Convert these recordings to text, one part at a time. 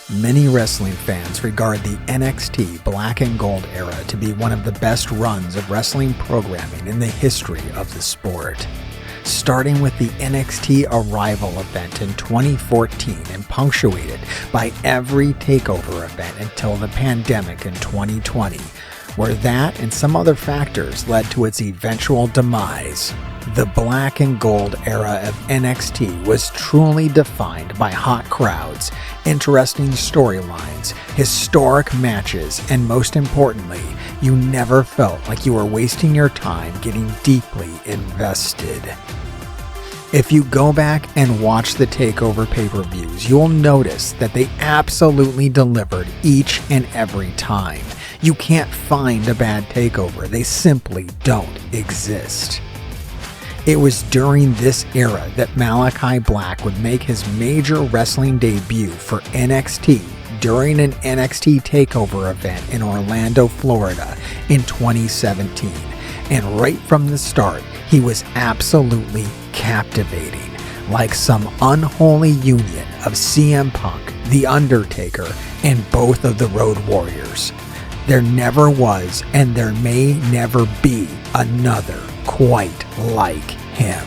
Many wrestling fans regard the NXT Black and Gold era to be one of the best runs of wrestling programming in the history of the sport. Starting with the NXT Arrival event in 2014 and punctuated by every takeover event until the pandemic in 2020, where that and some other factors led to its eventual demise. The Black and Gold era of NXT was truly defined by hot crowds, interesting storylines, historic matches, and most importantly, you never felt like you were wasting your time getting deeply invested. If you go back and watch the TakeOver pay-per-views, you'll notice that they absolutely delivered each and every time. You can't find a bad TakeOver. They simply don't exist. It was during this era that Malakai Black would make his major wrestling debut for NXT during an NXT TakeOver event in Orlando, Florida in 2017. And right from the start, he was absolutely captivating, like some unholy union of CM Punk, The Undertaker, and both of the Road Warriors. There never was, and there may never be, another quite like him.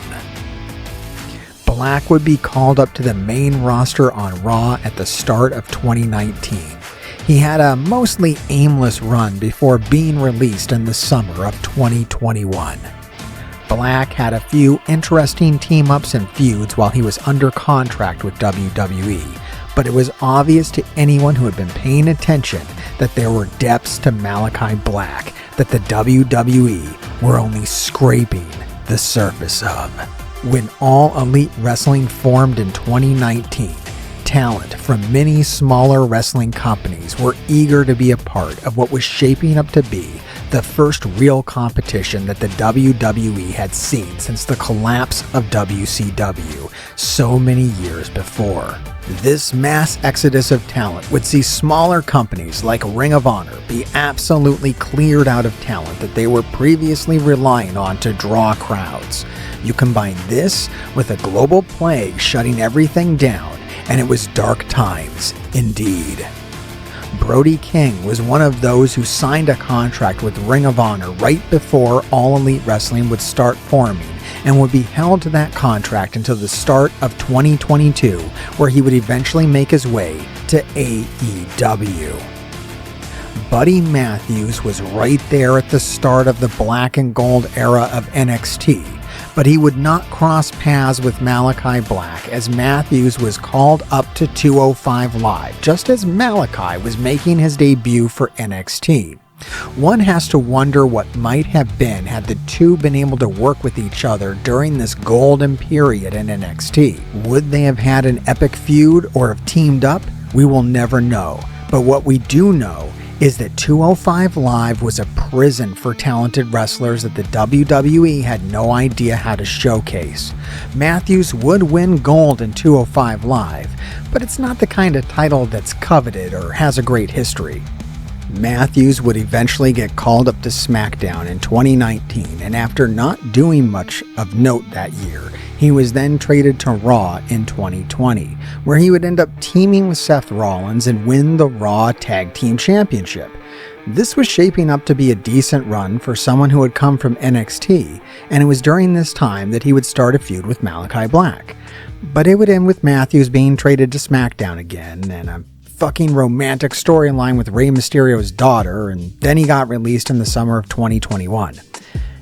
Black would be called up to the main roster on Raw at the start of 2019. He had a mostly aimless run before being released in the summer of 2021. Black had a few interesting team-ups and feuds while he was under contract with WWE, but it was obvious to anyone who had been paying attention that there were depths to Malakai Black that the WWE were only scraping the surface of. When All Elite Wrestling formed in 2019, talent from many smaller wrestling companies were eager to be a part of what was shaping up to be the first real competition that the WWE had seen since the collapse of WCW so many years before. This mass exodus of talent would see smaller companies like Ring of Honor be absolutely cleared out of talent that they were previously relying on to draw crowds. You combine this with a global plague shutting everything down, and it was dark times indeed. Brody King was one of those who signed a contract with Ring of Honor right before All Elite Wrestling would start forming, and would be held to that contract until the start of 2022, where he would eventually make his way to AEW. Buddy Matthews was right there at the start of the Black and Gold era of NXT, but he would not cross paths with Malakai Black as Matthews was called up to 205 Live, just as Malakai was making his debut for NXT. One has to wonder what might have been had the two been able to work with each other during this golden period in NXT. Would they have had an epic feud or have teamed up? We will never know. But what we do know is that 205 Live was a prison for talented wrestlers that the WWE had no idea how to showcase. Matthews would win gold in 205 Live, but it's not the kind of title that's coveted or has a great history. Matthews would eventually get called up to SmackDown in 2019, and after not doing much of note that year, he was then traded to Raw in 2020, where he would end up teaming with Seth Rollins and win the Raw Tag Team Championship. This was shaping up to be a decent run for someone who had come from NXT, and it was during this time that he would start a feud with Malakai Black. But it would end with Matthews being traded to SmackDown again, and a fucking romantic storyline with Rey Mysterio's daughter, and then he got released in the summer of 2021.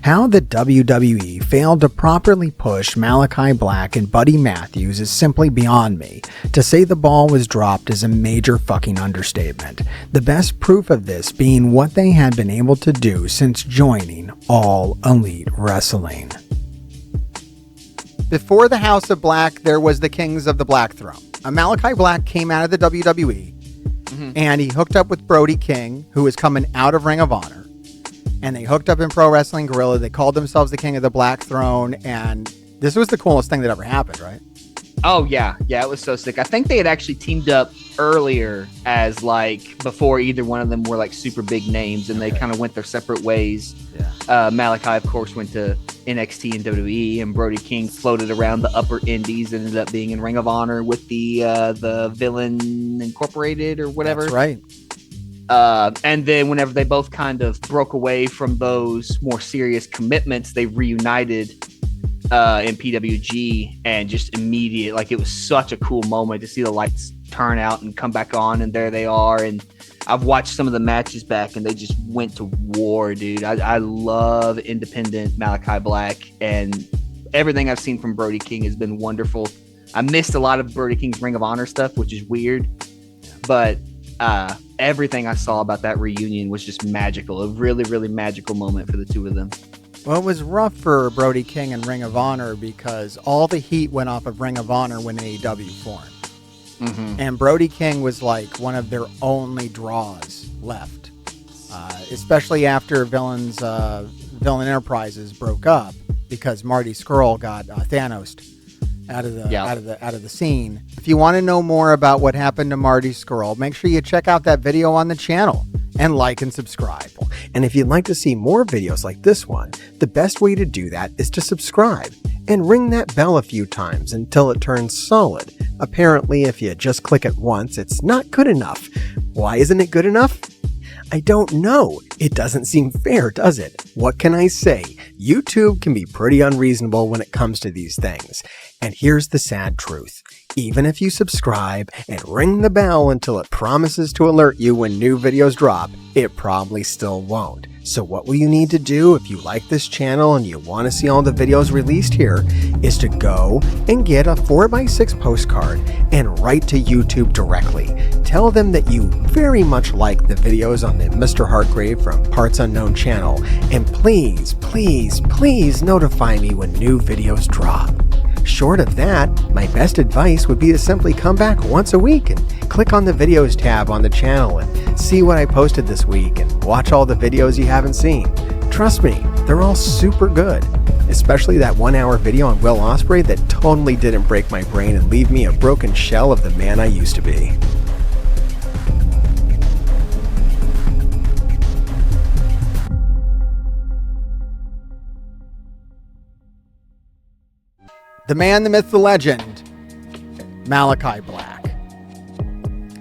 How the WWE failed to properly push Malakai Black and Buddy Matthews is simply beyond me. To say the ball was dropped is a major fucking understatement. The best proof of this being what they had been able to do since joining All Elite Wrestling. Before the House of Black, there was the Kings of the Black Throne. Malakai Black came out of the WWE, and he hooked up with Brody King, who was coming out of Ring of Honor. And they hooked up in Pro Wrestling Guerrilla. They called themselves the King of the Black Throne, and this was the coolest thing that ever happened, right? Oh yeah, yeah, it was so sick. I think they had actually teamed up earlier as like before either one of them were like super big names, and they kind of went their separate ways. Yeah. Malakai, of course, went to NXT and WWE, and Brody King floated around the upper indies, ended up being in Ring of Honor with the Villain Incorporated or whatever. That's right. And then whenever they both kind of broke away from those more serious commitments, they reunited in PWG, and just immediate, like, it was such a cool moment to see the lights turn out and come back on, and there they are. And I've watched some of the matches back, and they just went to war, dude. I love independent Malakai Black, and everything I've seen from Brody King has been wonderful. I missed a lot of Brody King's Ring of Honor stuff, which is weird, but everything I saw about that reunion was just magical. A really, really magical moment for the two of them. Well, it was rough for Brody King and Ring of Honor because all the heat went off of Ring of Honor when AEW formed. Mm-hmm. And Brody King was like one of their only draws left, especially after Villain Enterprises broke up because Marty Scurll got Thanos out of the scene. If you want to know more about what happened to Marty Scurll, make sure you check out that video on the channel and like and subscribe. And if you'd like to see more videos like this one, the best way to do that is to subscribe and ring that bell a few times until it turns solid. Apparently, if you just click it once, it's not good enough. Why isn't it good enough? I don't know. It doesn't seem fair, does it? What can I say? YouTube can be pretty unreasonable when it comes to these things. And here's the sad truth. Even if you subscribe and ring the bell until it promises to alert you when new videos drop, it probably still won't. So what will you need to do if you like this channel and you want to see all the videos released here is to go and get a 4x6 postcard and write to YouTube directly. Tell them that you very much like the videos on the Mr. Hartgrave from Parts Unknown channel, and please, please, please notify me when new videos drop. Short of that, my best advice would be to simply come back once a week and click on the videos tab on the channel and see what I posted this week and watch all the videos you haven't seen. Trust me, they're all super good, especially that 1-hour video on Will Ospreay that totally didn't break my brain and leave me a broken shell of the man I used to be. The man, the myth, the legend, Malakai Black.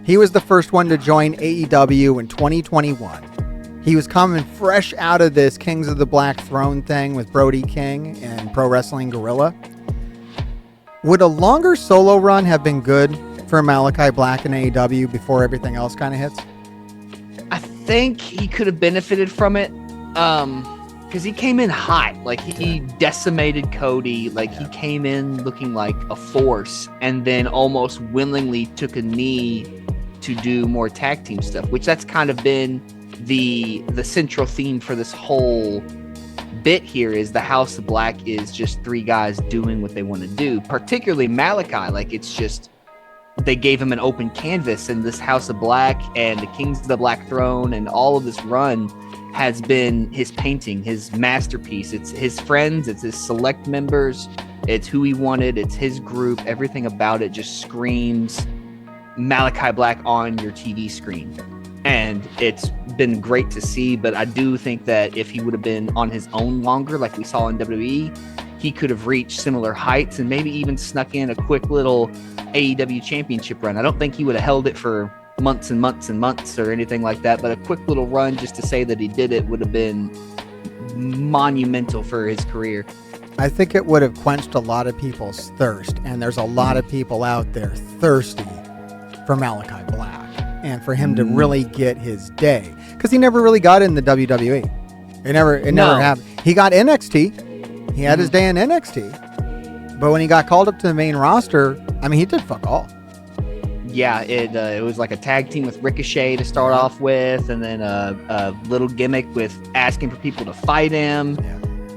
He was the first one to join AEW in 2021. He was coming fresh out of this Kings of the Black Throne thing with Brody King and Pro Wrestling Guerrilla. Would a longer solo run have been good for Malakai Black in AEW before everything else kind of hits? I think he could have benefited from it. Because he came in hot. Like, he decimated Cody. Like, he came in looking like a force, and then almost willingly took a knee to do more tag team stuff, which that's kind of been the central theme for this whole bit here, is the House of Black is just three guys doing what they want to do, particularly Malakai. Like, it's just, they gave him an open canvas, and this House of Black and the Kings of the Black Throne and all of this run has been his painting, his masterpiece. It's his friends, it's his select members, it's who he wanted, it's his group. Everything about it just screams Malakai Black on your TV screen. And it's been great to see, but I do think that if he would have been on his own longer, like we saw in WWE, he could have reached similar heights and maybe even snuck in a quick little AEW championship run. I don't think he would have held it for months and months and months or anything like that, but a quick little run just to say that he did it would have been monumental for his career. I think it would have quenched a lot of people's thirst, and there's a lot of people out there thirsty for Malakai Black and for him to really get his day, because he never really got in the WWE. It never happened. He got NXT. He had his day in NXT, but when he got called up to the main roster, I mean, he did fuck all. Yeah, it was like a tag team with Ricochet to start off with, and then a little gimmick with asking for people to fight him,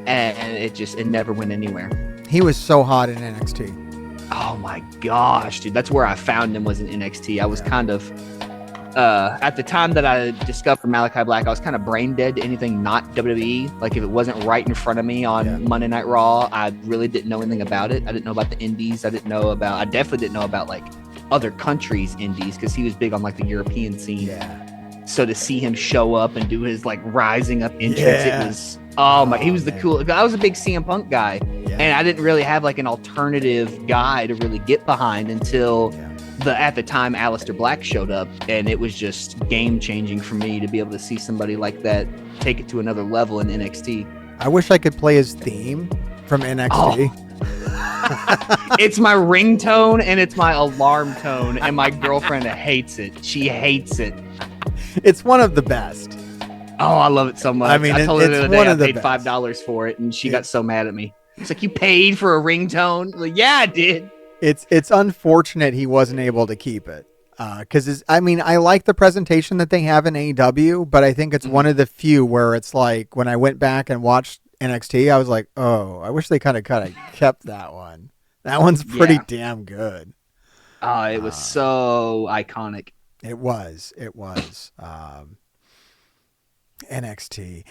and it never went anywhere. He was so hot in NXT. Oh my gosh, dude, that's where I found him, was in NXT. I was kind of At the time that I discovered Malakai Black, I was kind of brain dead to anything not WWE. Like if it wasn't right in front of me on Monday Night Raw, I really didn't know anything about it. I didn't know about the indies. I definitely didn't know about like other countries' indies because he was big on like the European scene. Yeah. So to see him show up and do his like rising up entrance, it was, he was the coolest. I was a big CM Punk guy, and I didn't really have like an alternative guy to really get behind until at the time Aleister Black showed up, and it was just game changing for me to be able to see somebody like that take it to another level in NXT. I wish I could play his theme from NXT. It's my ringtone and it's my alarm tone, and my girlfriend hates it. She hates it. It's one of the best. Oh, I love it so much. I mean, I told her the other day I paid best. $5 for it, and she got so mad at me. It's like, you paid for a ringtone? Like, yeah, I did. It's unfortunate he wasn't able to keep it. Because, I like the presentation that they have in AEW, but I think it's one of the few where it's like, when I went back and watched NXT, I was like, oh, I wish they kind of kept that one. That one's pretty damn good. It was so iconic. It was. NXT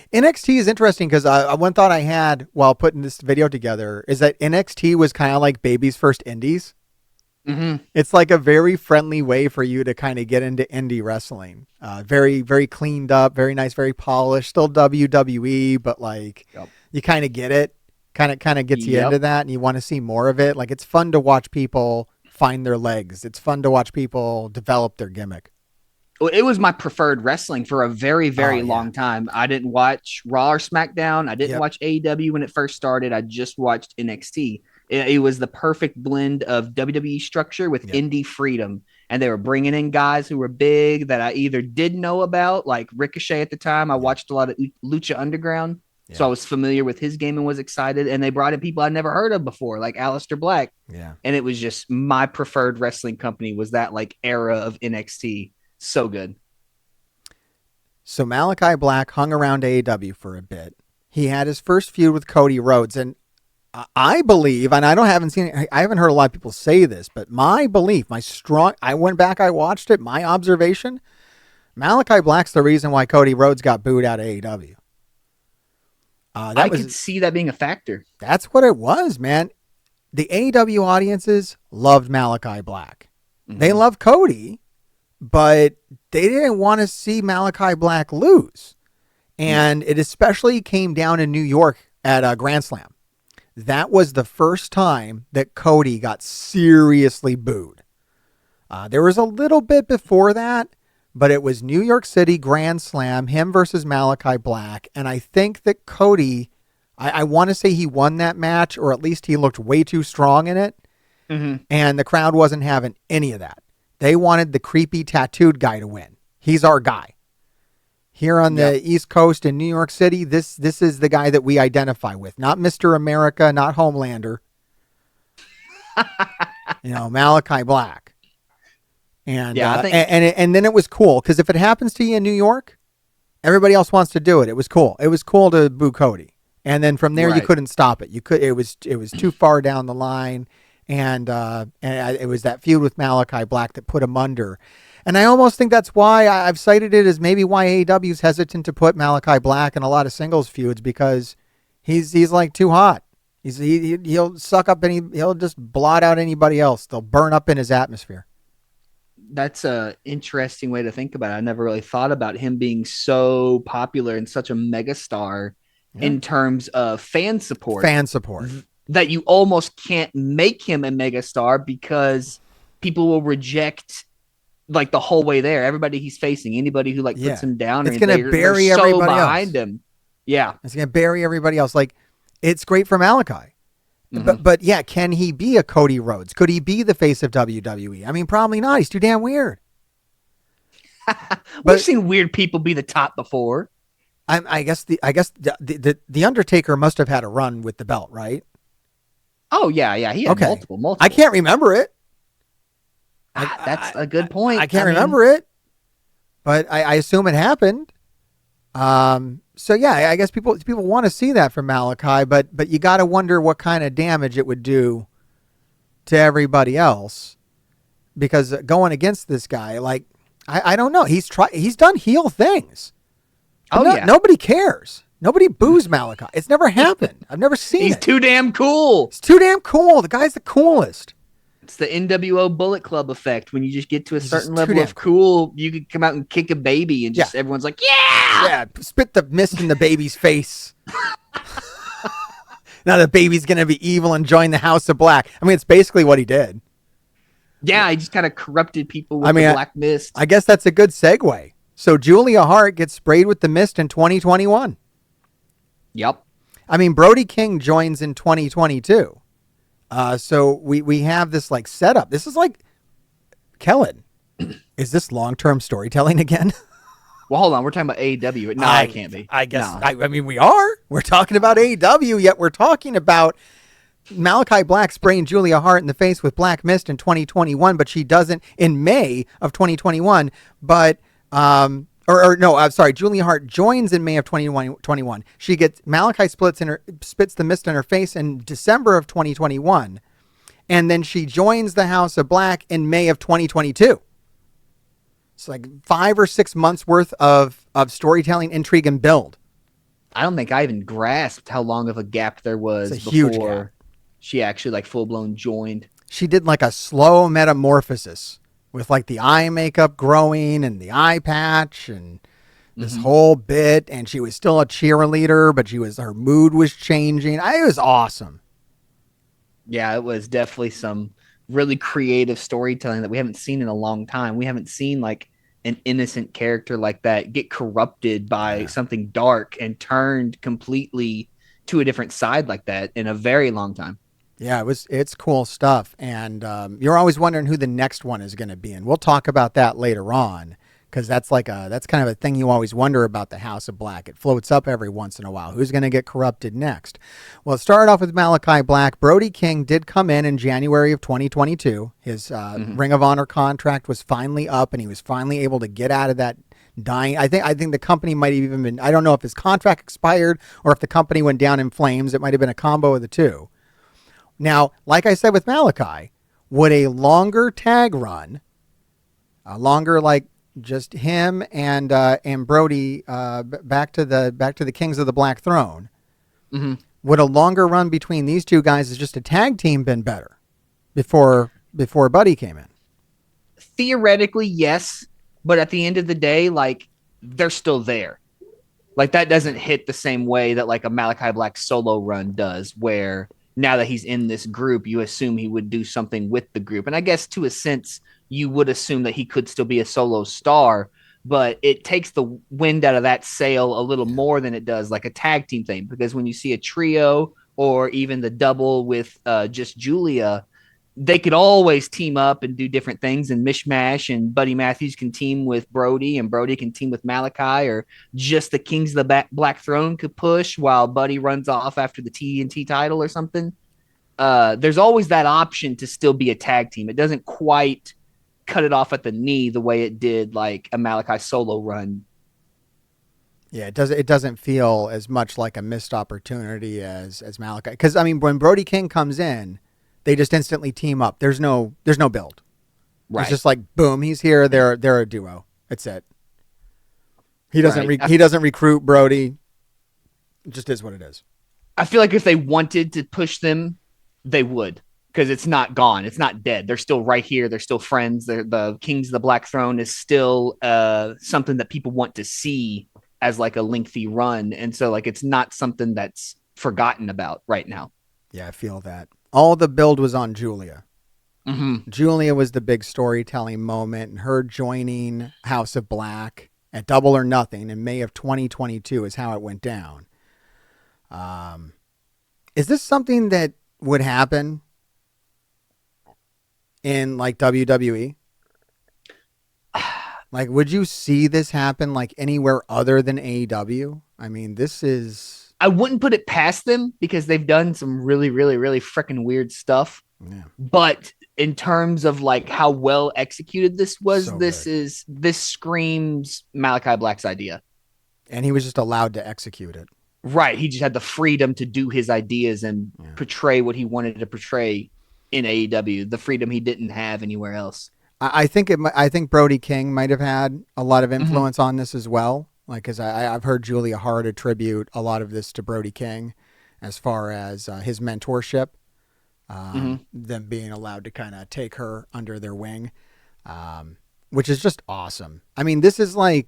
is interesting because one thought I had while putting this video together is that NXT was kind of like baby's first indies. Mm-hmm. It's like a very friendly way for you to kind of get into indie wrestling. Very, very cleaned up, very nice, very polished, still WWE, but like you kind of get it, kind of gets you into that, and you want to see more of it. Like it's fun to watch people find their legs. It's fun to watch people develop their gimmick. It was my preferred wrestling for a very, very long time. I didn't watch Raw or SmackDown. I didn't watch AEW when it first started. I just watched NXT. It was the perfect blend of WWE structure with indie freedom. And they were bringing in guys who were big that I either did know about, like Ricochet at the time. I watched a lot of Lucha Underground. Yeah. So I was familiar with his game and was excited. And they brought in people I'd never heard of before, like Aleister Black. Yeah. And it was just my preferred wrestling company was that like era of NXT. So good. So Malakai Black hung around AEW for a bit. He had his first feud with Cody Rhodes, and I believe, and I haven't heard a lot of people say this, but my belief, I went back, I watched it, my observation, Malakai Black's the reason why Cody Rhodes got booed out of AEW. I could see that being a factor. That's what it was, man. The AEW audiences loved Malakai Black. Mm-hmm. They loved Cody, but they didn't want to see Malakai Black lose. And it especially came down in New York at Grand Slam. That was the first time that Cody got seriously booed. There was a little bit before that, but it was New York City Grand Slam, him versus Malakai Black. And I think that Cody, I want to say he won that match, or at least he looked way too strong in it. Mm-hmm. And the crowd wasn't having any of that. They wanted the creepy tattooed guy to win. He's our guy. Here on the East Coast in New York City, this is the guy that we identify with. Not Mr. America, not Homelander. Malakai Black. And and then it was cool, because if it happens to you in New York, everybody else wants to do it. It was cool. It was cool to boo Cody. And then from there, you couldn't stop it. It was too far down the line. And it was that feud with Malakai Black that put him under. And I almost think that's why I've cited it as maybe why AEW is hesitant to put Malakai Black in a lot of singles feuds, because he's like too hot. He'll suck up he'll just blot out anybody else. They'll burn up in his atmosphere. That's a interesting way to think about it. I never really thought about him being so popular and such a megastar in terms of fan support. That you almost can't make him a megastar because people will reject like the whole way there. Everybody he's facing, anybody who puts him down, it's going to bury everybody behind else. Him. Yeah, it's going to bury everybody else. Like, it's great for Malakai, but yeah, can he be a Cody Rhodes? Could he be the face of WWE? I mean, probably not. He's too damn weird. We've seen weird people be the top before. I guess the Undertaker must have had a run with the belt, right? Oh yeah, he had multiple. I can't remember it. That's a good point. I can't remember it, but I assume it happened. So yeah, I guess people want to see that from Malakai, but you got to wonder what kind of damage it would do to everybody else, because going against this guy, like, I don't know. He's done heel things. Oh yeah, Nobody cares. Nobody boos Malakai. It's never happened. I've never seen he's it. too damn cool. It's too damn cool. The guy's the coolest. It's the NWO Bullet Club effect. When you just get to a He's certain just too level damn of cool, you could come out and kick a baby, and just everyone's like, "Yeah, Yeah, spit the mist in the baby's face. Now the baby's gonna be evil and join the House of Black. I mean, it's basically what he did. yeah." He just kind of corrupted people with I mean, the black mist. I guess that's a good segue. So Julia Hart gets sprayed with the mist in 2021. Yep. I mean, Brody King joins in 2022. So we have this like setup. This is like, Kellen, is this long-term storytelling again? Well, hold on. We're talking about AEW. No, I can't be. I guess. No. I mean, we are. We're talking about AEW, yet we're talking about Malakai Black spraying Julia Hart in the face with black mist in 2021, but she doesn't in May of 2021. But no, I'm sorry. Julia Hart joins in May of 2021. She gets Malakai spits the mist in her face in December of 2021, and then she joins the House of Black in May of 2022. It's like 5 or 6 months worth of storytelling, intrigue, and build. I don't think I even grasped how long of a gap there was It's a huge before gap. she actually like full blown joined. She did like a slow metamorphosis with like the eye makeup growing and the eye patch and this whole bit. And she was still a cheerleader, but her mood was changing. It was awesome. Yeah, it was definitely some really creative storytelling that we haven't seen in a long time. We haven't seen like an innocent character like that get corrupted by something dark and turned completely to a different side like that in a very long time. Yeah, it's cool stuff. And you're always wondering who the next one is going to be. And we'll talk about that later on, because that's kind of a thing you always wonder about the House of Black. It floats up every once in a while. Who's going to get corrupted next? Well, it started off with Malakai Black. Brody King did come in January of 2022. His Ring of Honor contract was finally up, and he was finally able to get out of that dying. I think the company might have even been, I don't know if his contract expired or if the company went down in flames. It might have been a combo of the two. Now, like I said with Malakai, would a longer tag run, like just him and Brody back to the Kings of the Black Throne, would a longer run between these two guys as just a tag team been better before Buddy came in? Theoretically, yes, but at the end of the day, like they're still there. Like that doesn't hit the same way that like a Malakai Black solo run does, where now that he's in this group, you assume he would do something with the group. And I guess to a sense, you would assume that he could still be a solo star, but it takes the wind out of that sail a little more than it does like a tag team thing. Because when you see a trio or even the double with just Julia, they could always team up and do different things and mishmash, and Buddy Matthews can team with Brody and Brody can team with Malakai, or just the Kings of the Black Throne could push while Buddy runs off after the TNT title or something. There's always that option to still be a tag team. It doesn't quite cut it off at the knee the way it did like a Malakai solo run. Yeah, it doesn't feel as much like a missed opportunity as Malakai. Because I mean, when Brody King comes in, they just instantly team up. There's no build. Right. It's just like boom, he's here. They're a duo. That's it. He doesn't he doesn't recruit Brody. It just is what it is. I feel like if they wanted to push them, they would, because it's not gone. It's not dead. They're still right here. They're still friends. The Kings of the Black Throne is still something that people want to see as like a lengthy run. And so like it's not something that's forgotten about right now. Yeah, I feel that. All the build was on Julia. Julia was the big storytelling moment, and her joining House of Black at Double or Nothing in May of 2022 is how it went down. Is this something that would happen in like WWE? Like, would you see this happen like anywhere other than AEW? I mean, this is... I wouldn't put it past them because they've done some really, really, really freaking weird stuff. Yeah. But in terms of like how well executed this was, So this screams Malakai Black's idea. And he was just allowed to execute it. Right. He just had the freedom to do his ideas and portray what he wanted to portray in AEW, the freedom he didn't have anywhere else. I think I think Brody King might have had a lot of influence on this as well. Like, because I've heard Julia Hart attribute a lot of this to Brody King, as far as his mentorship, them being allowed to kind of take her under their wing, which is just awesome. I mean, this is prime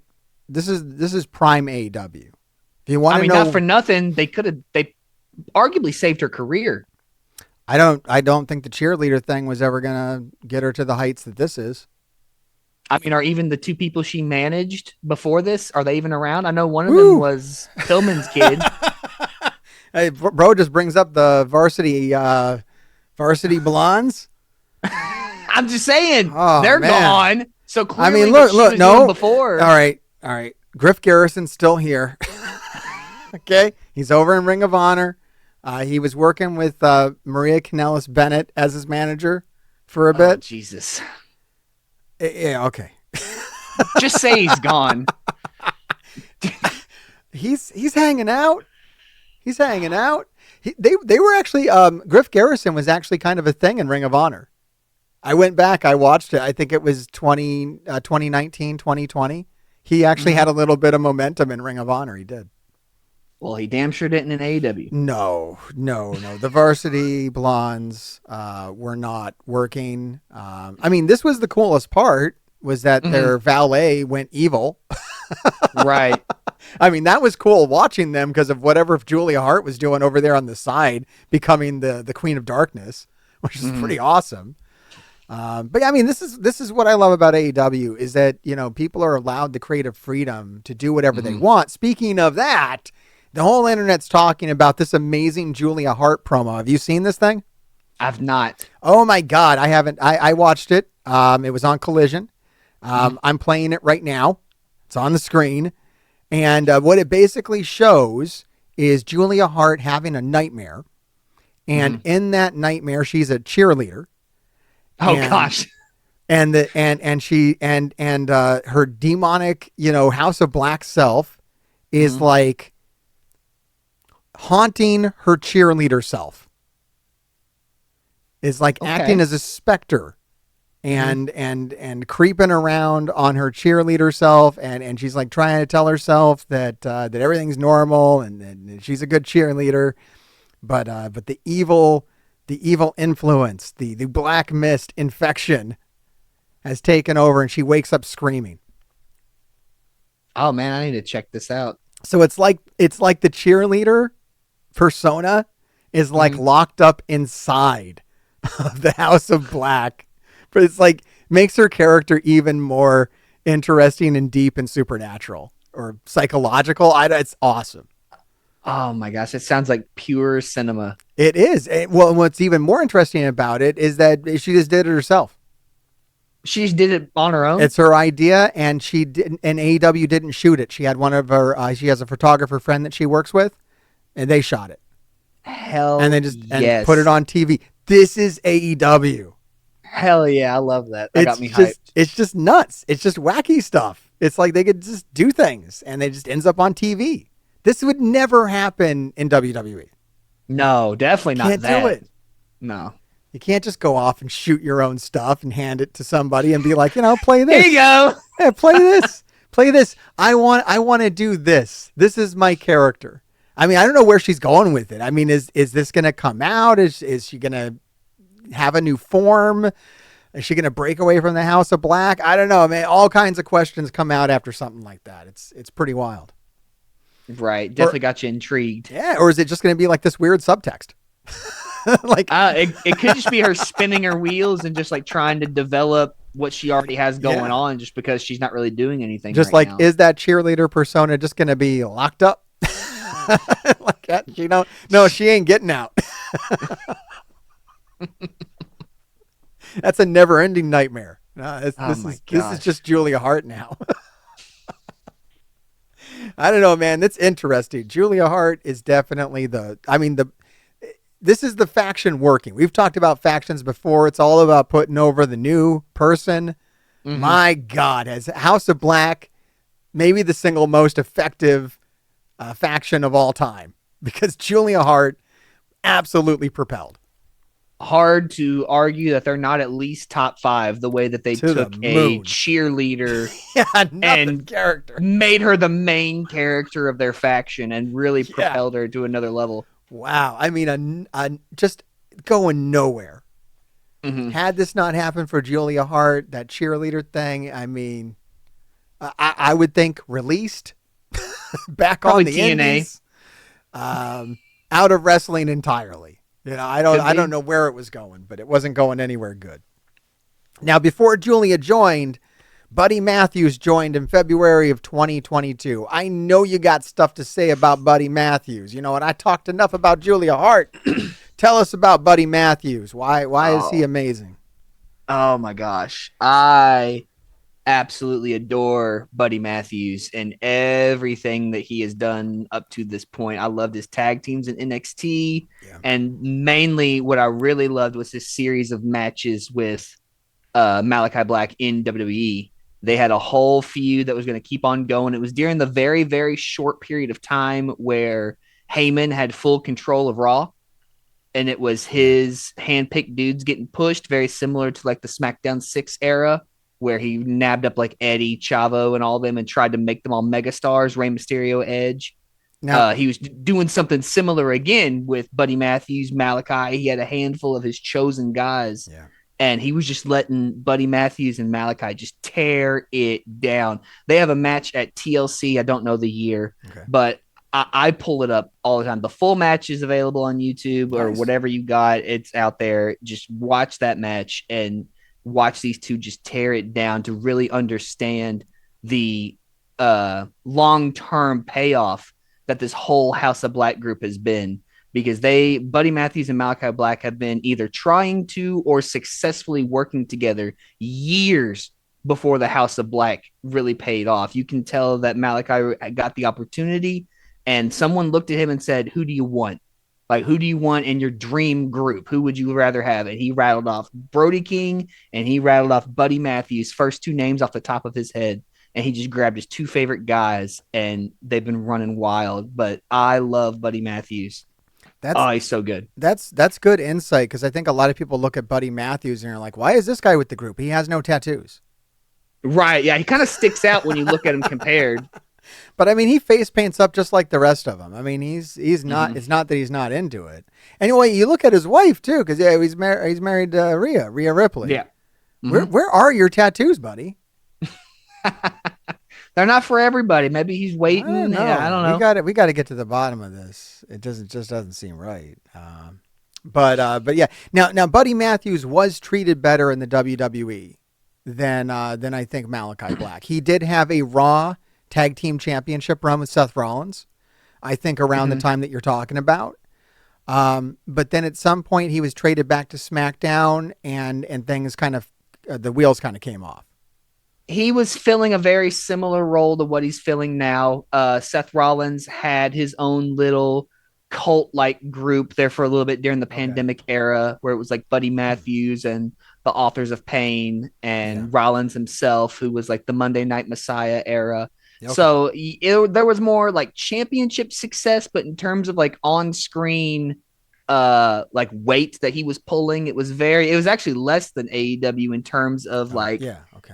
AEW. If you want to know, not for nothing, they arguably saved her career. I don't think the cheerleader thing was ever gonna get her to the heights that this is. I mean, are even the two people she managed before this, are they even around? I know one of them was Pillman's kid. Hey, bro just brings up the varsity blondes. I'm just saying, they're man. gone. So clearly, I mean, look, no. Before. All right. Griff Garrison's still here. Okay, he's over in Ring of Honor. He was working with Maria Kanellis Bennett as his manager for a bit. Oh, Jesus. Yeah, okay. Just say he's gone. He's hanging out. He's hanging out. They were actually Griff Garrison was actually kind of a thing in Ring of Honor. I went back, I watched it. I think it was 2019, 2020. He actually had a little bit of momentum in Ring of Honor. He did. Well, he damn sure didn't in AEW. No. The varsity blondes were not working. I mean, this was the coolest part, was that their valet went evil. Right. I mean, that was cool watching them because of whatever Julia Hart was doing over there on the side, becoming the Queen of Darkness, which is pretty awesome. But I mean, this is what I love about AEW, is that, people are allowed the creative freedom to do whatever they want. Speaking of that, the whole internet's talking about this amazing Julia Hart promo. Have you seen this thing? I've not. Oh my God. I haven't. I watched it. It was on Collision. I'm playing it right now. It's on the screen. And what it basically shows is Julia Hart having a nightmare. And in that nightmare, she's a cheerleader. Oh gosh. And her demonic, House of Black self is like haunting her cheerleader self. Is like acting as a specter and creeping around on her cheerleader self, and she's like trying to tell herself that everything's normal and she's a good cheerleader, but the evil influence, the black mist infection has taken over, and she wakes up screaming. Oh man, I need to check this out. So it's like the cheerleader persona is like locked up inside of the House of Black, but it's like makes her character even more interesting and deep and supernatural or psychological. It's awesome. Oh my gosh, it sounds like pure cinema. It is. Well, what's even more interesting about it is that she just did it herself. She just did it on her own? It's her idea, and she didn't. And AEW didn't shoot it. She had one of her. She has a photographer friend that she works with, and they shot it. And they just and put it on TV. This is AEW. Hell yeah, I love that. That got me hyped. It's just nuts. It's just wacky stuff. It's like they could just do things, and it just ends up on TV. This would never happen in WWE. No, definitely not. Can't do it. No. You can't just go off and shoot your own stuff and hand it to somebody and be like, play this. Here you go. Yeah, play this. Play this. I want to do this. This is my character. I mean, I don't know where she's going with it. I mean, is this going to come out? Is she going to have a new form? Is she going to break away from the House of Black? I don't know. I mean, all kinds of questions come out after something like that. It's pretty wild. Right. Definitely got you intrigued. Yeah. Or is it just going to be like this weird subtext? Like it could just be her spinning her wheels and just like trying to develop what she already has going on, just because she's not really doing anything. Just right like, now. Is that cheerleader persona just going to be locked up? Like that? No, she ain't getting out. That's a never-ending nightmare. This is just Julia Hart now. I don't know, man. That's interesting. Julia Hart is definitely this is the faction working. We've talked about factions before. It's all about putting over the new person. My God, has House of Black maybe the single most effective faction of all time, because Julia Hart absolutely propelled. hard to argue that they're not at least top 5 the way that they To the took a moon. cheerleader Yeah, nothing and character. made her the main character of their faction and really Yeah. propelled her to another level. Wow. I mean, just going nowhere. Mm-hmm. Had this not happened for Julia Hart, that cheerleader thing, I mean, I would think released back Probably on the TNA. indies, out of wrestling entirely. You know, I don't know where it was going, but it wasn't going anywhere good. Now, before Julia joined, Buddy Matthews joined in February of 2022. I know you got stuff to say about Buddy Matthews. You know, and I talked enough about Julia Hart. Tell us about Buddy Matthews. Why is he amazing? Oh my gosh. I absolutely adore Buddy Matthews and everything that he has done up to this point. I loved his tag teams in NXT. Yeah. And mainly what I really loved was his series of matches with Malakai Black in WWE. They had a whole feud that was going to keep on going. It was during the very, very short period of time where Heyman had full control of Raw, and it was his handpicked dudes getting pushed, very similar to like the SmackDown 6 era, where he nabbed up like Eddie, Chavo, and all of them and tried to make them all megastars, Rey Mysterio, Edge. Now, He was doing something similar again with Buddy Matthews, Malakai. He had a handful of his chosen guys. yeah. And he was just letting Buddy Matthews and Malakai just tear it down. They have a match at TLC. I don't know the year, but I pull it up all the time. The full match is available on YouTube or whatever you got. It's out there. Just watch that match and watch these two just tear it down to really understand the long-term payoff that this whole House of Black group has been. Because Buddy Matthews and Malakai Black have been either trying to or successfully working together years before the House of Black really paid off. You can tell that Malakai got the opportunity and someone looked at him and said, "Who do you want? Like, who do you want in your dream group? Who would you rather have?" And he rattled off Brody King and he rattled off Buddy Matthews, first two names off the top of his head. And he just grabbed his two favorite guys and they've been running wild. But I love Buddy Matthews. He's so good. That's good insight because I think a lot of people look at Buddy Matthews and are like, why is this guy with the group? He has no tattoos. Right. Yeah. He kind of sticks out when you look at him compared. But I mean, he face paints up just like the rest of them. I mean, he's not. It's not that he's not into it. Anyway, you look at his wife too, because he's married to Rhea Ripley. Yeah. Where are your tattoos, buddy? They're not for everybody. Maybe he's waiting. I don't know. We got to get to the bottom of this. It just doesn't seem right. But yeah. Now Buddy Matthews was treated better in the WWE than I think Malakai Black. He did have a Raw Tag Team Championship run with Seth Rollins, I think around the time that you're talking about. But then at some point he was traded back to SmackDown and things kind of the wheels kind of came off. He was filling a very similar role to what he's filling now. Seth Rollins had his own little cult-like group there for a little bit during the pandemic era where it was like Buddy Matthews and the Authors of Pain and Rollins himself, who was like the Monday Night Messiah era. Okay. So there was more like championship success, but in terms of like on-screen like weight that he was pulling, it was actually less than AEW in terms of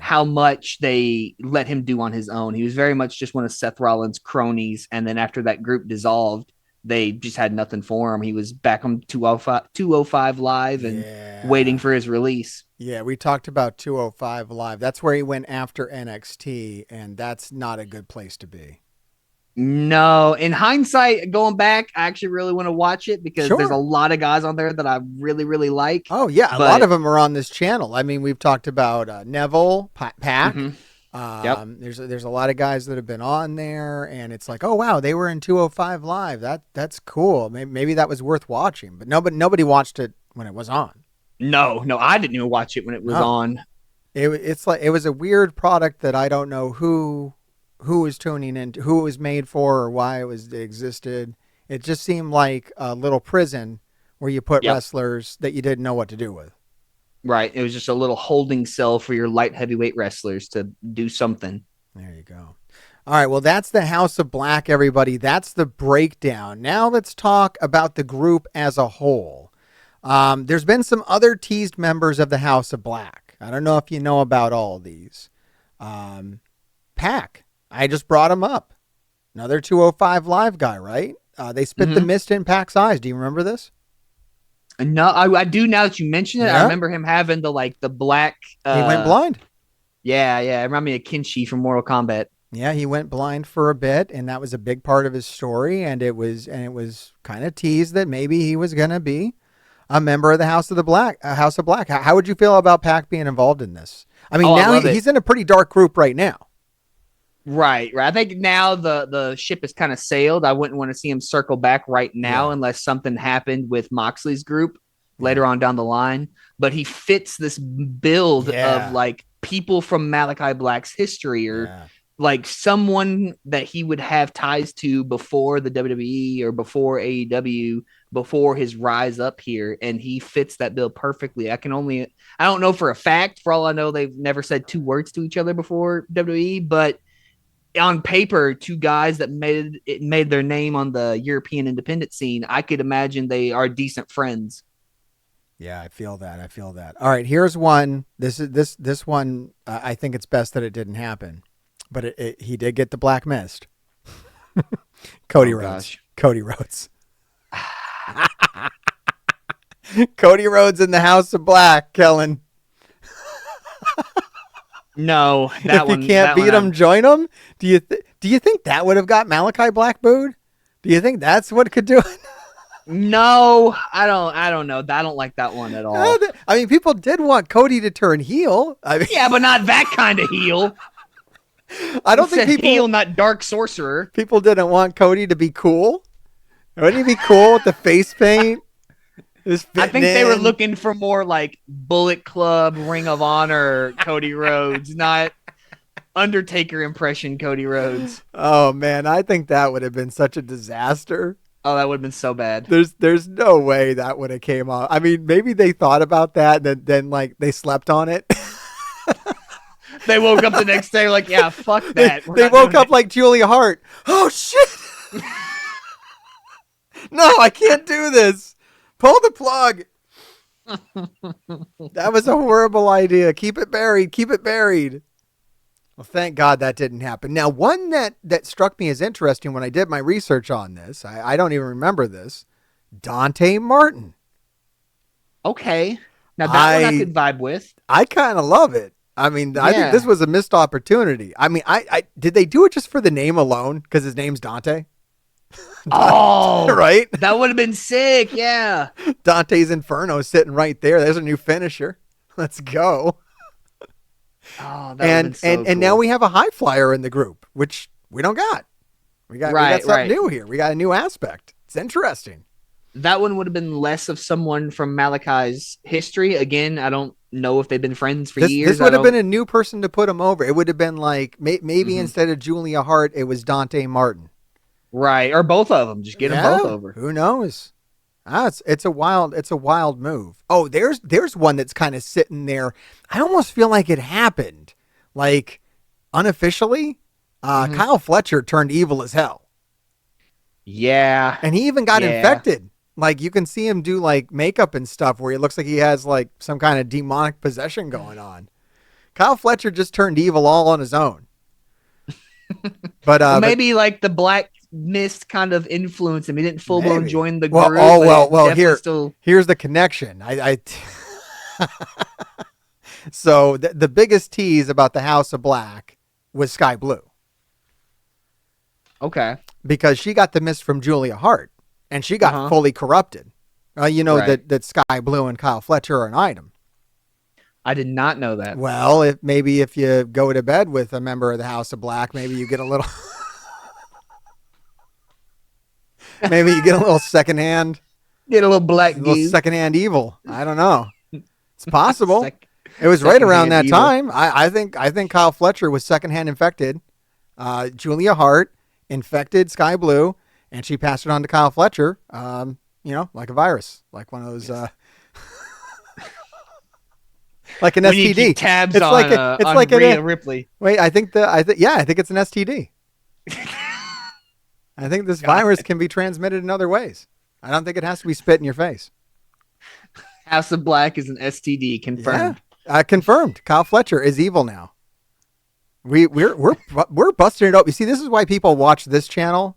how much they let him do on his own. He was very much just one of Seth Rollins' cronies, and then after that group dissolved, they just had nothing for him. He was back on 205 Live and waiting for his release. Yeah, we talked about 205 Live. That's where he went after NXT, and that's not a good place to be. No, in hindsight, going back, I actually really want to watch it because there's a lot of guys on there that I really, really like. Oh, yeah. A lot of them are on this channel. I mean, we've talked about Neville, Pac. There's a lot of guys that have been on there, and it's like, oh, wow, they were in 205 Live. That's cool. Maybe that was worth watching, but nobody watched it when it was on. No, I didn't even watch it when it was on. It was a weird product that I don't know who was tuning in, who it was made for, or why it existed. It just seemed like a little prison where you put wrestlers that you didn't know what to do with. Right. It was just a little holding cell for your light heavyweight wrestlers to do something. There you go. All right. Well, that's the House of Black, everybody. That's the breakdown. Now let's talk about the group as a whole. There's been some other teased members of the House of Black. I don't know if you know about all of these. Pac, I just brought him up. Another 205 Live guy, right? They spit the mist in Pac's eyes. Do you remember this? No, I do now that you mention it. Yeah. I remember him having the black. He went blind. Yeah. It reminded me of Kenshi from Mortal Kombat. Yeah, he went blind for a bit, and that was a big part of his story. And it was kind of teased that maybe he was going to be a member of the House of Black. How would you feel about Pac being involved in this? I mean, now he's in a pretty dark group right now. Right. I think now the ship has kind of sailed. I wouldn't want to see him circle back right now unless something happened with Moxley's group later on down the line. But he fits this build of like people from Malakai Black's history or like someone that he would have ties to before the WWE or before AEW, before his rise up here. And he fits that bill perfectly. I don't know for a fact. For all I know, they've never said two words to each other before WWE, but on paper, two guys that made their name on the European independent scene, I could imagine they are decent friends. Yeah, I feel that. All right, here's one. This one. I think it's best that it didn't happen, but he did get the black mist. Cody Rhodes. Gosh. Cody Rhodes. Cody Rhodes in the House of Black, Kellen. No, if you can't beat him, join him. Do you think that would have got Malakai Black booed? Do you think that's what could do it? No, I don't know. I don't like that one at all. I mean, people did want Cody to turn heel. I mean, yeah, but not that kind of heel. I don't think people heel, not dark sorcerer. People didn't want Cody to be cool. Wouldn't he be cool with the face paint? I think they were looking for more like Bullet Club, Ring of Honor, Cody Rhodes, not Undertaker impression Cody Rhodes. Oh man, I think that would have been such a disaster. Oh, that would have been so bad. There's no way that would have came off. I mean, maybe they thought about that, and then like they slept on it. They woke up the next day like, yeah, fuck that. They woke up like Julia Hart. Oh shit! No, I can't do this. Pull the plug. That was a horrible idea. Keep it buried. Well, thank God that didn't happen. Now, one that struck me as interesting when I did my research on this, I don't even remember this, Dante Martin. Okay. Now, that one I could vibe with. I kind of love it. I mean, I think this was a missed opportunity. I mean, I did they do it just for the name alone? Because his name's Dante? Oh, right. That would have been sick. Yeah. Dante's Inferno sitting right there. There's a new finisher. Let's go. Oh, that and cool. now we have a high flyer in the group, which we don't got. We got something new here. We got a new aspect. It's interesting. That one would have been less of someone from Malakai's history. Again, I don't know if they've been friends for years. This would have been a new person to put him over. It would have been like maybe instead of Julia Hart, it was Dante Martin. Right, or both of them. Just get them both over. Who knows? It's a wild move. Oh, there's one that's kind of sitting there. I almost feel like it happened, like unofficially. Kyle Fletcher turned evil as hell. Yeah, and he even got infected. Like you can see him do like makeup and stuff where he looks like he has like some kind of demonic possession going on. Kyle Fletcher just turned evil all on his own. But maybe like the black mist kind of influenced him. He didn't full blown join the group. Here's the connection. So the biggest tease about the House of Black was Sky Blue. Okay. Because she got the mist from Julia Hart, and she got fully corrupted. That Sky Blue and Kyle Fletcher are an item. I did not know that. Well, if you go to bed with a member of the House of Black, maybe you get a little... Maybe you get a little secondhand. Get a little black a little secondhand evil. I don't know. It's possible. It was right around that time. I think Kyle Fletcher was secondhand infected. Julia Hart infected Sky Blue, and she passed it on to Kyle Fletcher. Like a virus, like one of those. Like an STD. Keep tabs it's on, like it's on like Rhea Ripley. Wait, I think it's an STD. I think this virus can be transmitted in other ways. I don't think it has to be spit in your face. House of Black is an STD confirmed. Yeah, confirmed. Kyle Fletcher is evil now. We're busting it up. You see, this is why people watch this channel,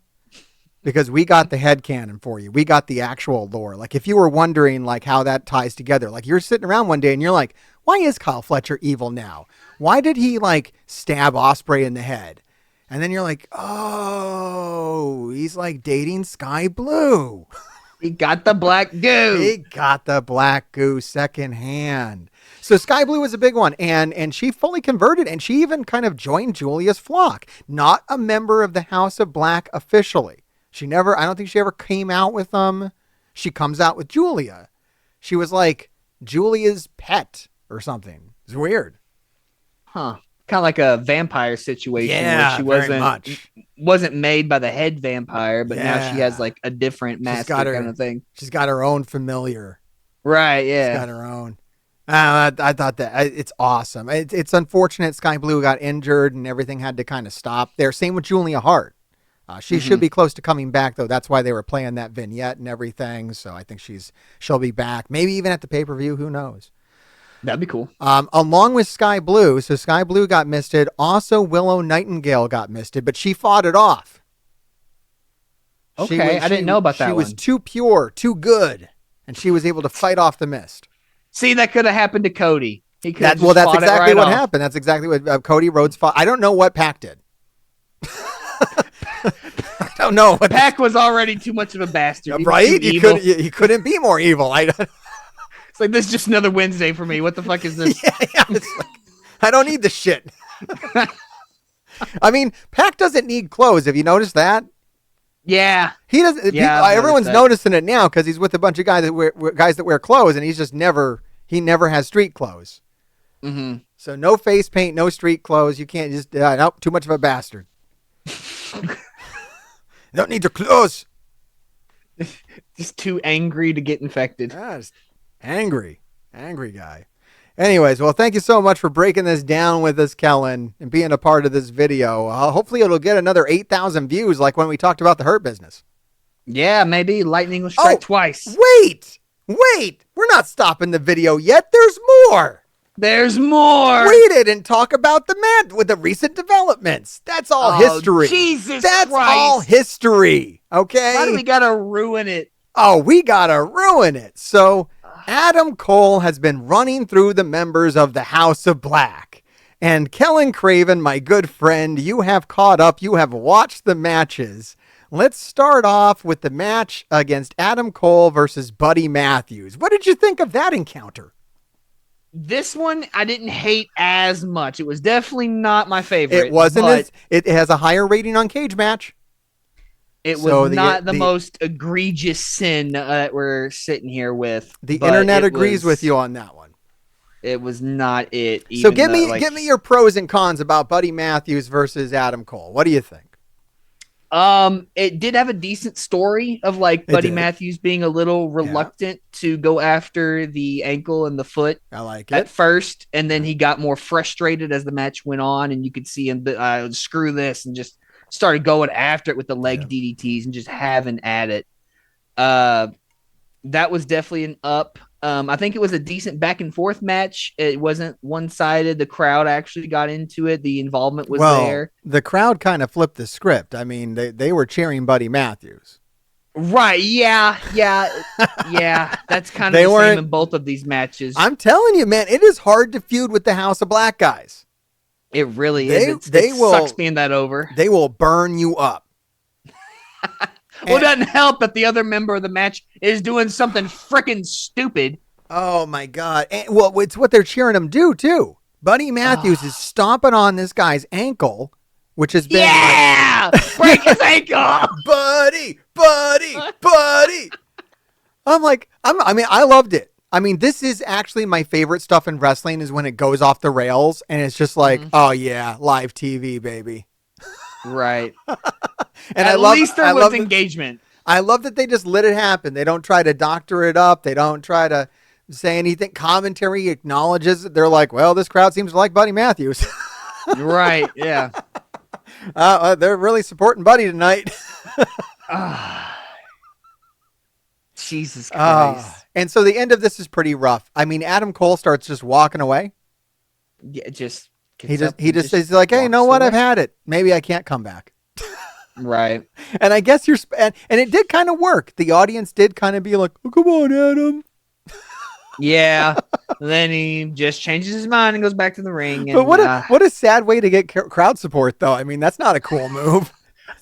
because we got the headcanon for you. We got the actual lore. Like, if you were wondering like how that ties together, like you're sitting around one day and you're like, why is Kyle Fletcher evil now? Why did he like stab Osprey in the head? And then you're like, oh, he's like dating Sky Blue. He got the black goo. He got the black goo secondhand. So Sky Blue was a big one, and she fully converted, and she even kind of joined Julia's flock. Not a member of the House of Black officially. I don't think she ever came out with them. She comes out with Julia. She was like Julia's pet or something. It's weird. Huh. Kind of like a vampire situation where she wasn't made by the head vampire, but now she has like a different master kind of thing. She's got her own familiar. Right, yeah. She's got her own. I thought that it's awesome. It's unfortunate Sky Blue got injured and everything had to kind of stop there. Same with Julia Hart. She should be close to coming back, though. That's why they were playing that vignette and everything. So I think she'll be back. Maybe even at the pay-per-view. Who knows? That'd be cool. Along with Sky Blue. So Sky Blue got misted. Also, Willow Nightingale got misted, but she fought it off. Okay, I didn't know about that one. She was too pure, too good, and she was able to fight off the mist. See, that could have happened to Cody. That's exactly what happened. That's exactly what Cody Rhodes fought. I don't know what Pac did. I don't know. Pac was already too much of a bastard. Right? He couldn't be more evil. It's like, this is just another Wednesday for me. What the fuck is this? Yeah, it's like, I don't need this shit. I mean, Pac doesn't need clothes. Have you noticed that? Yeah. He doesn't. Yeah, everyone's noticing it now because he's with a bunch of guys that wear clothes, and he's just never has street clothes. Mm-hmm. So no face paint, no street clothes. You can't just nope, too much of a bastard. Don't need the clothes. Just too angry to get infected. Just angry guy. Anyways, well, thank you so much for breaking this down with us, Kellen, and being a part of this video. Hopefully it'll get another 8,000 views like when we talked about the Hurt Business. Yeah, maybe lightning will strike twice. Wait, we're not stopping the video yet. There's more. We didn't talk about the man with the recent developments. That's all history. Jesus That's Christ. all history. Okay. Why do we gotta ruin it? Oh, we gotta ruin it. So Adam Cole has been running through the members of the House of Black. And Kellen Craven, my good friend, you have caught up. You have watched the matches. Let's start off with the match against Adam Cole versus Buddy Matthews. What did you think of that encounter? This one I didn't hate as much. It was definitely not my favorite. It wasn't. It has a higher rating on Cage Match. It was not the most egregious sin that we're sitting here with. The internet agrees with you on that one. It was not it. So give me your pros and cons about Buddy Matthews versus Adam Cole. What do you think? It did have a decent story of like Buddy Matthews being a little reluctant to go after the ankle and the foot. I like it at first, and then he got more frustrated as the match went on, and you could see him screw this and just started going after it with the leg DDTs and just having at it. That was definitely an up. I think it was a decent back and forth match. It wasn't one-sided. The crowd actually got into it. The involvement was there. The crowd kind of flipped the script. I mean, they were cheering Buddy Matthews. Right. Yeah. That's kind of the same in both of these matches. I'm telling you, man, it is hard to feud with the House of Black guys. It really is. It sucks being that over. They will burn you up. Well, it doesn't help that the other member of the match is doing something freaking stupid. Oh, my God. And, well, it's what they're cheering him do, too. Buddy Matthews is stomping on this guy's ankle, which has been... Yeah! Break his ankle! Buddy! I loved it. I mean, this is actually my favorite stuff in wrestling is when it goes off the rails, and it's just like, oh, yeah, live TV, baby. Right. And At least there was engagement. I love that they just let it happen. They don't try to doctor it up. They don't try to say anything. Commentary acknowledges it. They're like, well, this crowd seems to like Buddy Matthews. Right, yeah. They're really supporting Buddy tonight. Jesus Christ. And so the end of this is pretty rough. I mean, Adam Cole starts just walking away. Yeah, just He just is like, hey, you know what? I've had it. Maybe I can't come back. Right. And I guess and it did kind of work. The audience did kind of be like, oh, come on, Adam. Yeah. Then he just changes his mind and goes back to the ring. And, But what a sad way to get crowd support, though. I mean, that's not a cool move.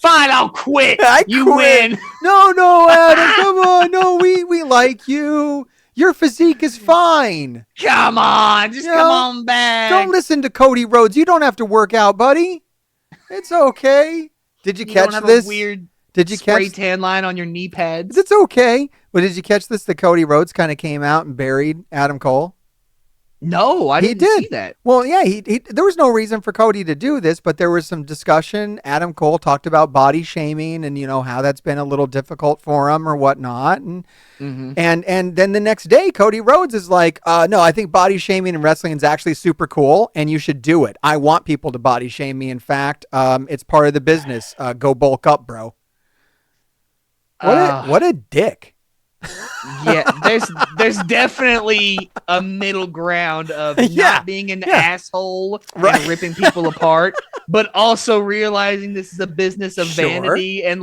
Fine, I'll quit. You quit. win. No, Adam, come on. No, we like you. Your physique is fine. Come on, just come on back. Don't listen to Cody Rhodes. You don't have to work out, buddy. It's okay. Did you catch don't have this? A weird did you spray catch tan line on your knee pads? It's okay. But did you catch this? The Cody Rhodes kind of came out and buried Adam Cole. No, I didn't see that. Well, yeah, he there was no reason for Cody to do this, but there was some discussion. Adam Cole talked about body shaming and how that's been a little difficult for him or whatnot, and and then the next day, Cody Rhodes is like, "No, I think body shaming in wrestling is actually super cool, and you should do it. I want people to body shame me. In fact, it's part of the business. Go bulk up, bro." What a dick. Yeah, there's definitely a middle ground of not being an asshole and ripping people apart, but also realizing this is a business of vanity and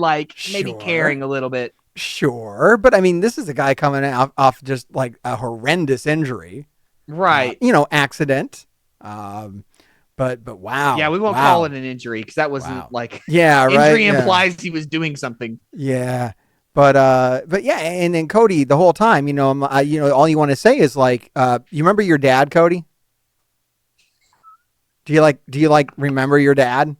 maybe caring a little bit. Sure, but I mean, this is a guy coming off just like a horrendous injury, right? Accident. But wow. Yeah, we won't call it an injury because that wasn't injury implies he was doing something. Yeah. But yeah, and then Cody the whole time, all you want to say is like, you remember your dad, Cody? Do you remember your dad?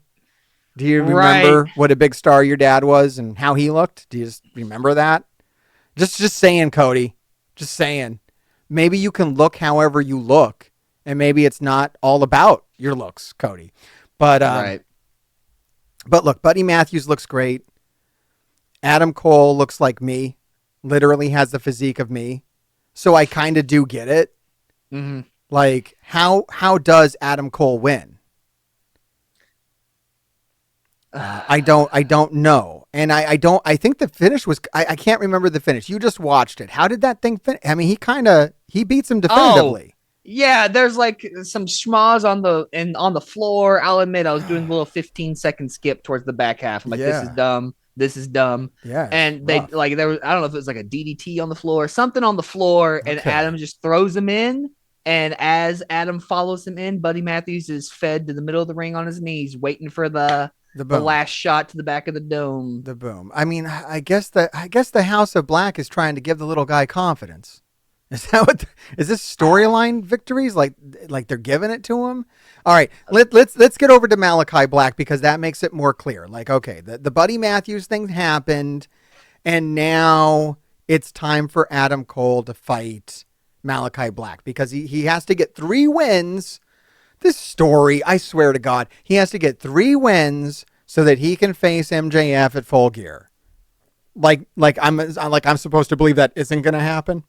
Do you remember what a big star your dad was and how he looked? Do you just remember that? Just saying, Cody. Just saying. Maybe you can look however you look, and maybe it's not all about your looks, Cody. But But look, Buddy Matthews looks great. Adam Cole looks like me, literally has the physique of me. So I kind of do get it. Mm-hmm. Like, how does Adam Cole win? I don't know. And I think the finish was, I can't remember the finish. You just watched it. How did that thing finish? I mean, he beats him definitively. Yeah, there's some schmoz on the floor. I'll admit I was doing a little 15-second skip towards the back half. I'm like, this is dumb. This is dumb. Yeah. And there was, I don't know if it was like a DDT on the floor, something on the floor, and Adam just throws him in. And as Adam follows him in, Buddy Matthews is fed to the middle of the ring on his knees, waiting for the last shot to the back of the dome. The boom. I mean, I guess the House of Black is trying to give the little guy confidence. Is that what? Is this storyline victories? Like they're giving it to him? All right, let's get over to Malakai Black because that makes it more clear. Like, okay, the Buddy Matthews thing happened, and now it's time for Adam Cole to fight Malakai Black because he has to get 3 wins. This story, I swear to God, he has to get 3 wins so that he can face MJF at Full Gear. Like I'm supposed to believe that isn't going to happen.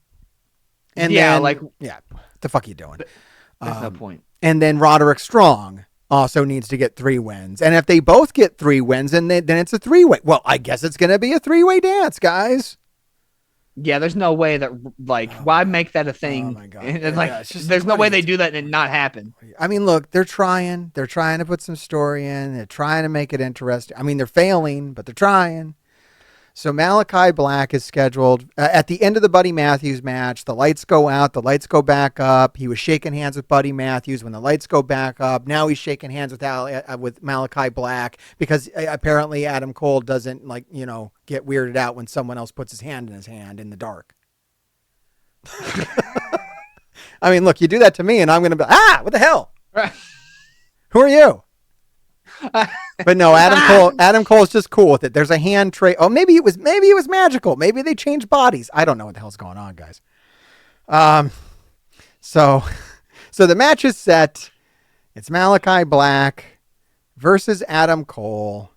And what the fuck are you doing? That's no point. And then Roderick Strong also needs to get 3 wins. And if they both get 3 wins, then it's a 3-way. Well, I guess it's going to be a 3-way dance, guys. Yeah, there's no way that why make that a thing? Oh my God. And, there's no way they do that and it not happen. I mean, look, they're trying to put some story in. They're trying to make it interesting. I mean, they're failing, but they're trying. So Malakai Black is scheduled at the end of the Buddy Matthews match. The lights go out. The lights go back up. He was shaking hands with Buddy Matthews. When the lights go back up, now he's shaking hands with Malakai Black because apparently Adam Cole doesn't get weirded out when someone else puts his hand in the dark. I mean, look, you do that to me and I'm going to be what the hell? Who are you? But no, Adam Cole's just cool with it. There's a hand tray. Oh, maybe it was magical. Maybe they changed bodies. I don't know what the hell's going on, guys. So the match is set. It's Malakai Black versus Adam Cole.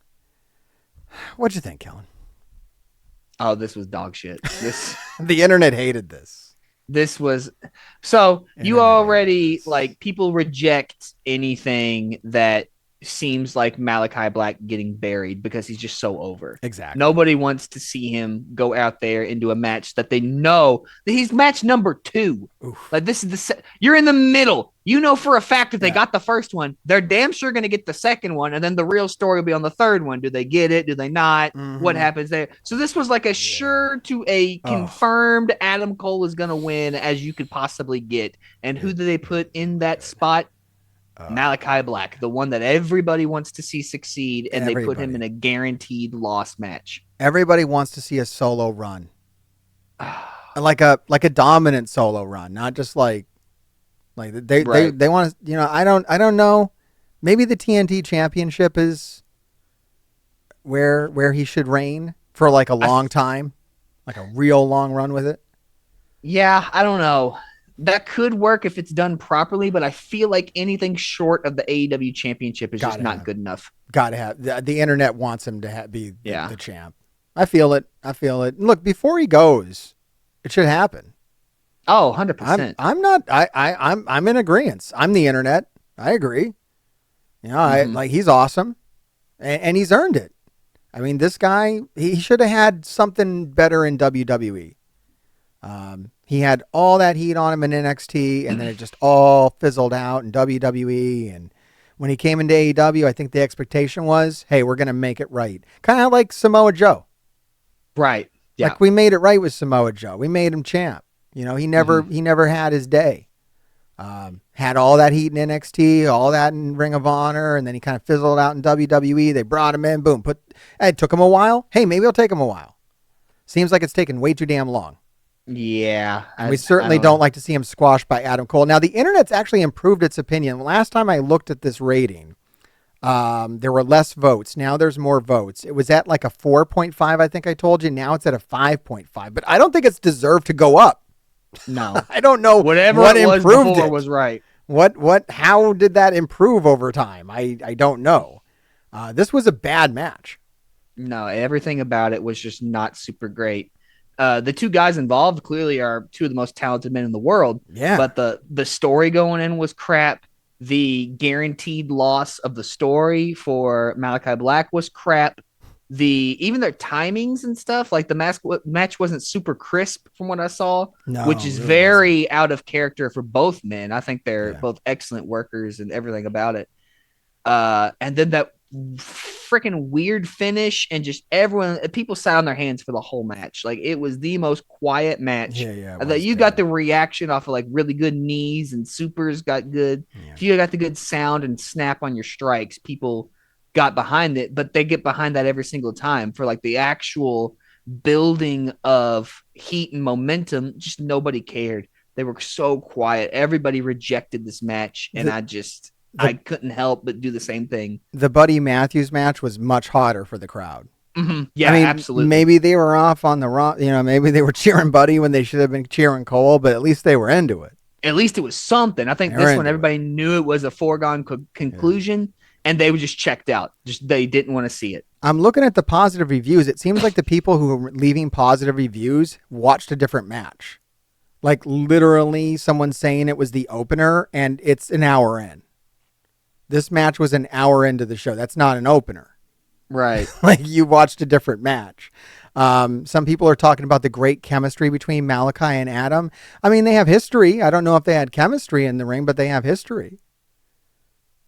What'd you think, Kellen? Oh, this was dog shit. The internet hated this. This was so you already people reject anything that seems like Malakai Black getting buried because he's just so over. Exactly. Nobody wants to see him go out there into a match that they know that he's match number 2. Oof. Like this is you're in the middle. You know for a fact if they Yeah. got the first one, they're damn sure going to get the second one, and then the real story will be on the third one. Do they get it? Do they not? What happens there? So this was like a sure to a confirmed Adam Cole is going to win as you could possibly get. And who do they put in that spot? Malakai Black, the one that everybody wants to see succeed, and they put him in a guaranteed loss match. Everybody wants to see a solo run, like a dominant solo run, not just like they want to. I don't know. Maybe the TNT Championship is where he should reign for like a long time, like a real long run with it. Yeah, I don't know. That could work if it's done properly, but I feel like anything short of the AEW Championship is just not good enough. Gotta have the internet wants him to be the champ. I feel it. Look, before he goes, it should happen. Oh, 100%. I'm not. I'm in agreement. I'm the internet. I agree. He's awesome, and he's earned it. I mean, this guy, he should have had something better in WWE. He had all that heat on him in NXT, and then it just all fizzled out in WWE. And when he came into AEW, I think the expectation was, hey, we're going to make it right. Kind of like Samoa Joe. Right. Yeah. Like we made it right with Samoa Joe. We made him champ. He never had his day. Had all that heat in NXT, all that in Ring of Honor, and then he kind of fizzled out in WWE. They brought him in, boom. It took him a while. Hey, maybe it'll take him a while. Seems like it's taken way too damn long. Yeah. We certainly don't like to see him squashed by Adam Cole. Now, the internet's actually improved its opinion. Last time I looked at this rating, there were less votes. Now there's more votes. It was at like a 4.5, I think I told you. Now it's at a 5.5. But I don't think it's deserved to go up. No. I don't know what it was improved before it. Was right. How did that improve over time? I don't know. This was a bad match. No, everything about it was just not super great. The two guys involved clearly are two of the most talented men in the world. Yeah. But the story going in was crap. The guaranteed loss of the story for Malakai Black was crap. Even their timings and stuff, like the match wasn't super crisp from what I saw, which is really very out of character for both men. I think they're both excellent workers and everything about it. And then that freaking weird finish, and just people sat on their hands for the whole match. Like it was the most quiet match. That you got the reaction off of like really good knees, and supers got good. If you got the good sound and snap on your strikes, people got behind it, but they get behind that every single time for like the actual building of heat and momentum. Just nobody cared. They were so quiet. Everybody rejected this match, and I couldn't help but do the same thing. The Buddy Matthews match was much hotter for the crowd. Mm-hmm. Yeah, absolutely. Maybe they were off on the wrong, maybe they were cheering Buddy when they should have been cheering Cole, but at least they were into it. At least it was something. I think this one, everybody knew it was a foregone conclusion, and they were just checked out. They didn't want to see it. I'm looking at the positive reviews. It seems like the people who were leaving positive reviews watched a different match. Like literally someone saying it was the opener, and it's an hour in. This match was an hour into the show. That's not an opener. Right. Like you watched a different match. Some people are talking about the great chemistry between Malakai and Adam. I mean, they have history. I don't know if they had chemistry in the ring, but they have history.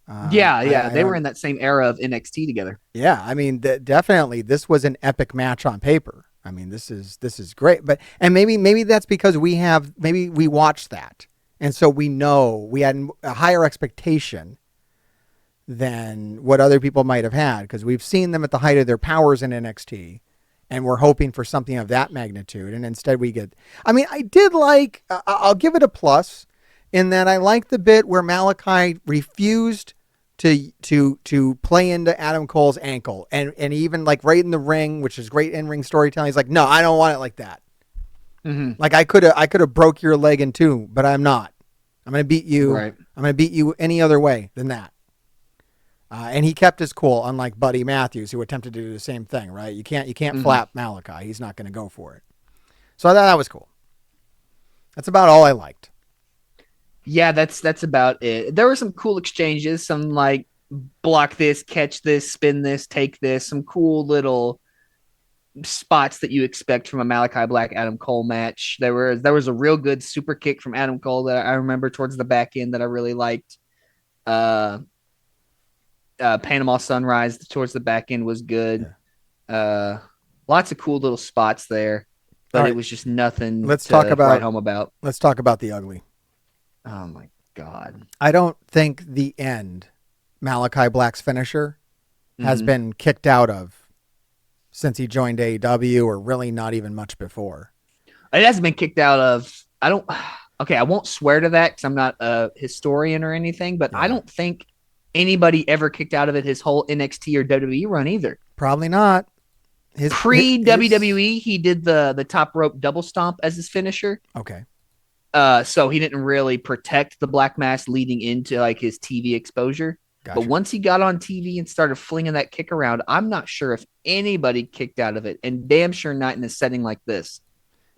They were in that same era of NXT together. Yeah, I mean, definitely this was an epic match on paper. I mean, this is great. And maybe that's because we watched that. And so we know we had a higher expectation than what other people might have had, because we've seen them at the height of their powers in NXT, and we're hoping for something of that magnitude. And instead I did like, I'll give it a plus in that I liked the bit where Malakai refused to play into Adam Cole's ankle, and even like right in the ring, which is great in-ring storytelling. He's like, no, I don't want it like that. Mm-hmm. Like I could have broke your leg in two, but I'm not. I'm going to beat you. Right. I'm going to beat you any other way than that. And he kept his cool, unlike Buddy Matthews, who attempted to do the same thing, right? You can't flap Malakai. He's not going to go for it. So I thought that was cool. That's about all I liked. Yeah, that's about it. There were some cool exchanges, some like block this, catch this, spin this, take this, some cool little spots that you expect from a Malachi Black Adam Cole match. There was a real good super kick from Adam Cole that I remember towards the back end that I really liked. Uh, Panama Sunrise towards the back end was good. Yeah. Lots of cool little spots there, but All right. it was just nothing Let's to talk about- write home about. Let's talk about the ugly. Oh my God. I don't think the end, Malachi Black's finisher, has Mhm. been kicked out of since he joined AEW, or really not even much before. It hasn't been kicked out of. Okay, I won't swear to that because I'm not a historian or anything, but I Yeah. don't think anybody ever kicked out of it his whole NXT or WWE run either. Probably not. Pre WWE, he did the top rope double stomp as his finisher. Okay. So he didn't really protect the black mass leading into like his TV exposure. Gotcha. But once he got on TV and started flinging that kick around, I'm not sure if anybody kicked out of it, and damn sure not in a setting like this.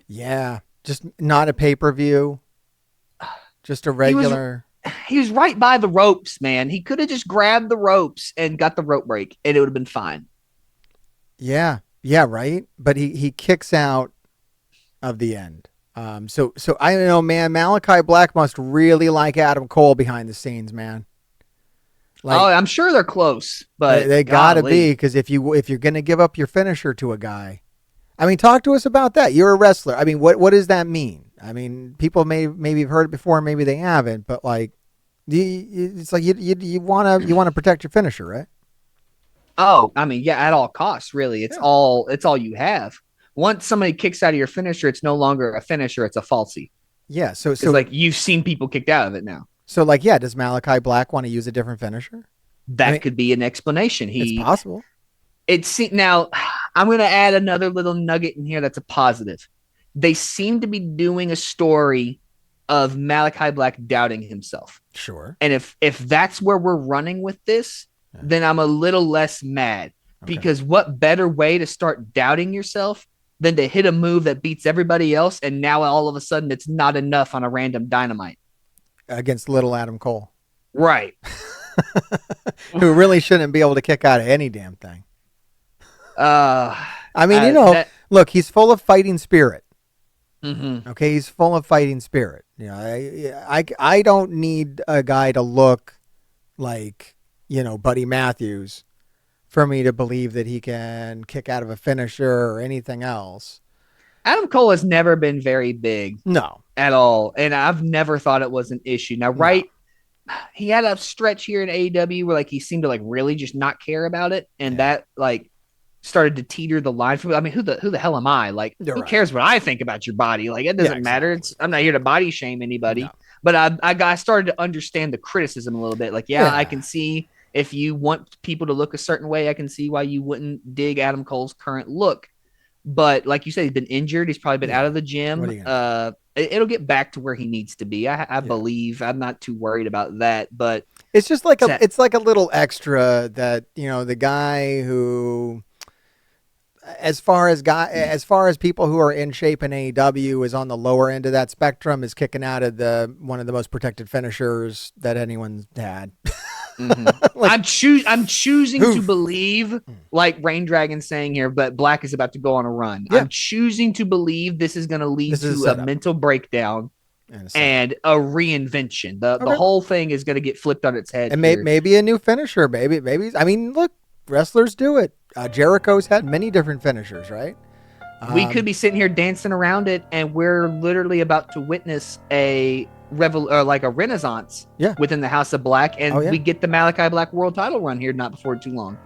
Yeah. Just not a pay-per-view. Just a regular. He was right by the ropes, man. He could have just grabbed the ropes and got the rope break, and it would have been fine. Yeah. Yeah, right? But he kicks out of the end. So I don't know, man. Malachi Black must really like Adam Cole behind the scenes, man. Like, I'm sure they're close, but they gotta golly. be, because if you're gonna give up your finisher to a guy, I mean, talk to us about that. You're a wrestler. I mean, what does that mean? I mean, people maybe have heard it before, maybe they haven't, but like, it's like you wanna protect your finisher, right? Oh, I mean, yeah, at all costs, really. It's all you have. Once somebody kicks out of your finisher, it's no longer a finisher; it's a falsie. Yeah. So like you've seen people kicked out of it now. So like, yeah, does Malachi Black want to use a different finisher? That could be an explanation. It's possible. Now, I'm going to add another little nugget in here that's a positive. They seem to be doing a story of Malachi Black doubting himself. Sure. And if that's where we're running with this, then I'm a little less mad. Okay. Because what better way to start doubting yourself than to hit a move that beats everybody else, and now all of a sudden it's not enough on a random Dynamite? Against little Adam Cole. Right. Who really shouldn't be able to kick out of any damn thing. I mean, look, he's full of fighting spirit. Mm-hmm. Okay, he's full of fighting spirit. You know, I don't need a guy to look like, Buddy Matthews for me to believe that he can kick out of a finisher or anything else. Adam Cole has never been very big. No. At all. And I've never thought it was an issue. Now, he had a stretch here in AEW where like he seemed to like really just not care about it. And that like started to teeter the line for me. I mean, who the hell am I? Like, who cares what I think about your body? Like, it doesn't matter. I'm not here to body shame anybody. No. But I started to understand the criticism a little bit. Like, I can see if you want people to look a certain way, I can see why you wouldn't dig Adam Cole's current look. But like you said, he's been injured. He's probably been out of the gym. It'll get back to where he needs to be. I believe. I'm not too worried about that. But it's just like it's like a little extra that the guy who, as far as people who are in shape in AEW, is on the lower end of that spectrum, is kicking out of one of the most protected finishers that anyone's had. Mm-hmm. Like, I'm choosing to believe, like Rain Dragon saying here, but Black is about to go on a run. I'm choosing to believe this is going to lead to a mental breakdown and a reinvention. The whole thing is going to get flipped on its head. And maybe a new finisher. Maybe. I mean, look, wrestlers do it. Jericho's had many different finishers, right? We could be sitting here dancing around it, and we're literally about to witness a renaissance within the House of Black, and we get the Malachi Black world title run here not before too long.